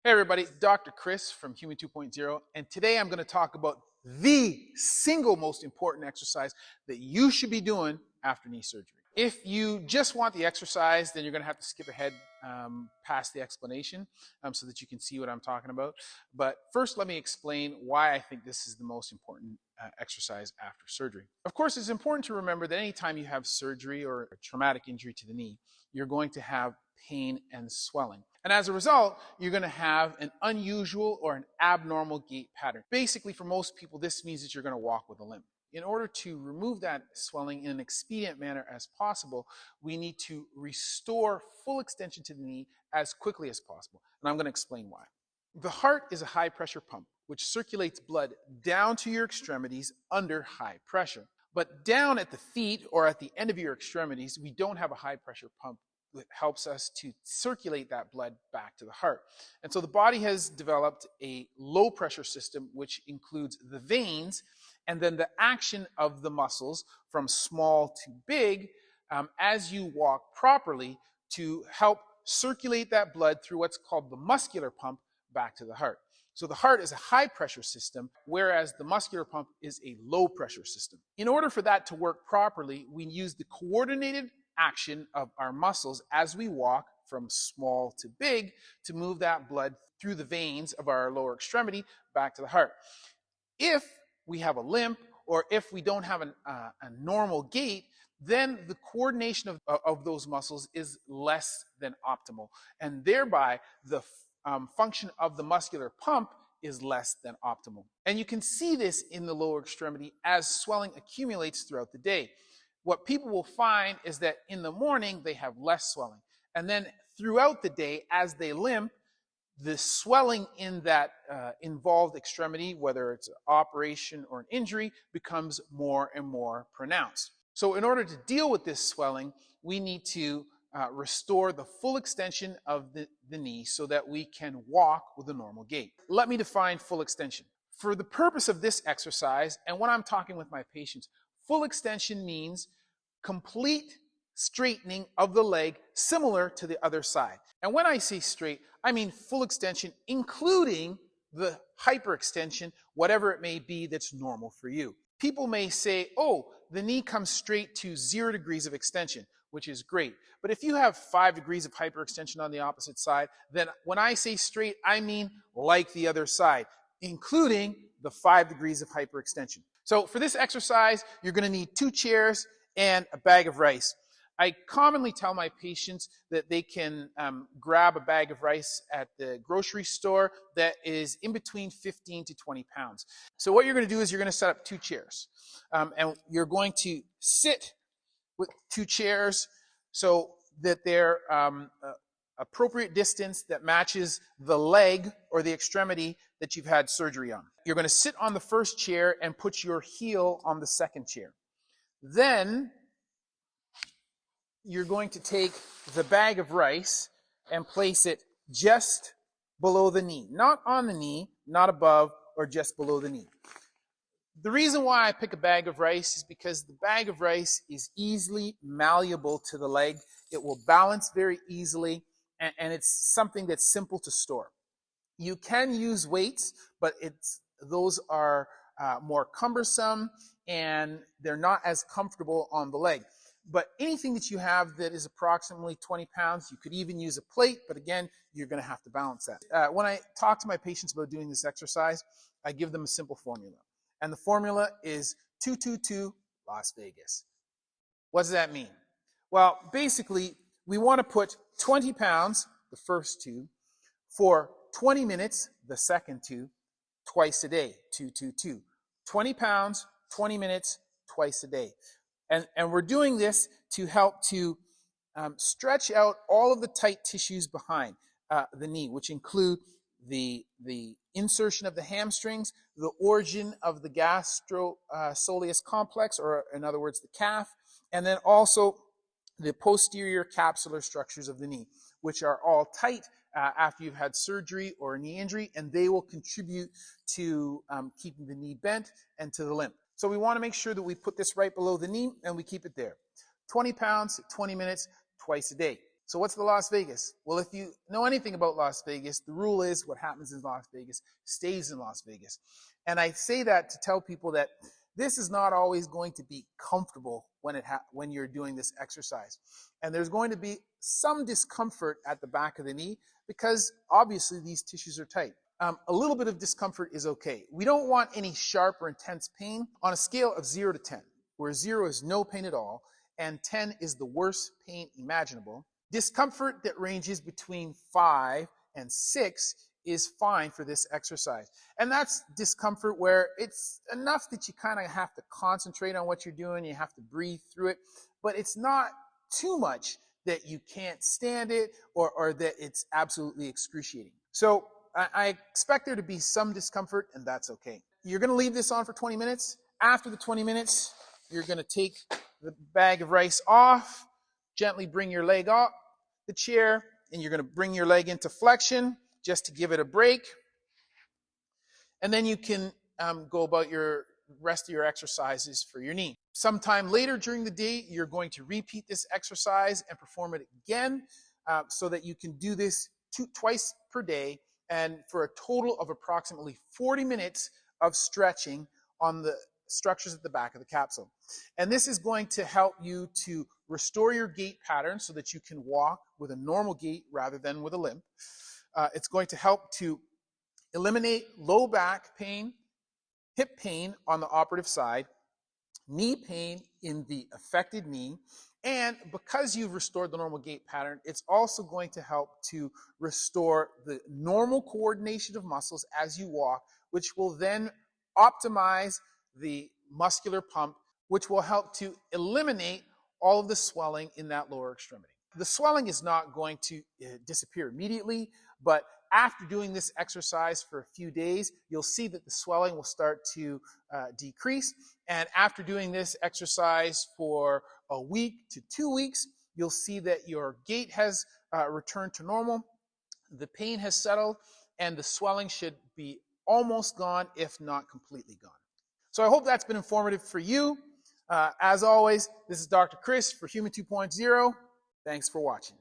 Hey everybody, Dr. Chris from Human 2.0, and today I'm going to talk about the single most important exercise that you should be doing after knee surgery. If you just want the exercise, then you're going to have to skip ahead past the explanation so that you can see what I'm talking about. But first, let me explain why I think this is the most important exercise after surgery. Of course, it's important to remember that anytime you have surgery or a traumatic injury to the knee, you're going to have pain and swelling. And as a result, you're going to have an unusual or an abnormal gait pattern. Basically, for most people, this means that you're going to walk with a limp. In order to remove that swelling in an expedient manner as possible, we need to restore full extension to the knee as quickly as possible. And I'm going to explain why. The heart is a high pressure pump, which circulates blood down to your extremities under high pressure. But down at the feet or at the end of your extremities, we don't have a high pressure pump that helps us to circulate that blood back to the heart. And so the body has developed a low pressure system, which includes the veins and then the action of the muscles from small to big as you walk properly to help circulate that blood through what's called the muscular pump back to the heart. So the heart is a high pressure system, whereas the muscular pump is a low pressure system. In order for that to work properly, we use the coordinated action of our muscles as we walk from small to big to move that blood through the veins of our lower extremity back to the heart. If we have a limp or if we don't have a normal gait, then the coordination of those muscles is less than optimal, and thereby the function of the muscular pump is less than optimal. And you can see this in the lower extremity as swelling accumulates throughout the day. What people will find is that in the morning they have less swelling, and then throughout the day as they limp, the swelling in that involved extremity, whether it's an operation or an injury, becomes more and more pronounced. So in order to deal with this swelling, we need to restore the full extension of the knee so that we can walk with a normal gait. Let me define full extension. For the purpose of this exercise, and when I'm talking with my patients, full extension means complete straightening of the leg similar to the other side. And when I say straight, I mean full extension, including the hyperextension, whatever it may be that's normal for you. People may say, oh, the knee comes straight to 0 degrees of extension, which is great. But if you have 5 degrees of hyperextension on the opposite side, then when I say straight, I mean like the other side, including the 5 degrees of hyperextension. So for this exercise, you're going to need 2 chairs and a bag of rice. I commonly tell my patients that they can grab a bag of rice at the grocery store that is in between 15 to 20 pounds. So what you're going to do is you're going to set up 2 chairs. And you're going to sit with 2 chairs so that they're appropriate distance that matches the leg or the extremity that you've had surgery on. You're going to sit on the first chair and put your heel on the second chair. Then you're going to take the bag of rice and place it just below the knee. Not on the knee, not above or just below the knee. The reason why I pick a bag of rice is because the bag of rice is easily malleable to the leg. It will balance very easily, and it's something that's simple to store. You can use weights, but those are more cumbersome and they're not as comfortable on the leg. But anything that you have that is approximately 20 pounds, you could even use a plate, but again, you're going to have to balance that. When I talk to my patients about doing this exercise, I give them a simple formula. And the formula is 222 Las Vegas. What does that mean? Well, basically, we want to put 20 pounds, the first 2, for 20 minutes, the second 2, twice a day, 222. 20 pounds, 20 minutes, twice a day. And we're doing this to help to stretch out all of the tight tissues behind the knee, which include the insertion of the hamstrings, the origin of the gastrosoleus complex, or in other words, the calf, and then also the posterior capsular structures of the knee, which are all tight after you've had surgery or a knee injury, and they will contribute to keeping the knee bent and to the limp. So we want to make sure that we put this right below the knee and we keep it there. 20 pounds, 20 minutes, twice a day. So what's the Las Vegas? Well, if you know anything about Las Vegas, the rule is what happens in Las Vegas stays in Las Vegas. And I say that to tell people that this is not always going to be comfortable when you're doing this exercise. And there's going to be some discomfort at the back of the knee because obviously these tissues are tight. A little bit of discomfort is okay. We don't want any sharp or intense pain on a scale of 0 to 10, where 0 is no pain at all and 10 is the worst pain imaginable. Discomfort that ranges between 5 and 6 is fine for this exercise. And that's discomfort where it's enough that you kind of have to concentrate on what you're doing, you have to breathe through it, but it's not too much that you can't stand it or that it's absolutely excruciating. So I expect there to be some discomfort, and that's okay. You're going to leave this on for 20 minutes. After the 20 minutes, you're going to take the bag of rice off, gently bring your leg up the chair, and you're going to bring your leg into flexion just to give it a break. And then you can go about your rest of your exercises for your knee. Sometime later during the day, you're going to repeat this exercise and perform it again so that you can do this twice per day and for a total of approximately 40 minutes of stretching on the structures at the back of the capsule. And this is going to help you to restore your gait pattern so that you can walk with a normal gait rather than with a limp. It's going to help to eliminate low back pain, hip pain on the operative side, knee pain in the affected knee, and because you've restored the normal gait pattern, it's also going to help to restore the normal coordination of muscles as you walk, which will then optimize the muscular pump, which will help to eliminate all of the swelling in that lower extremity. The swelling is not going to disappear immediately, but after doing this exercise for a few days, you'll see that the swelling will start to decrease. And after doing this exercise for a week to 2 weeks, you'll see that your gait has returned to normal, the pain has settled, and the swelling should be almost gone, if not completely gone. So I hope that's been informative for you. As always, this is Dr. Chris for Human 2.0. Thanks for watching.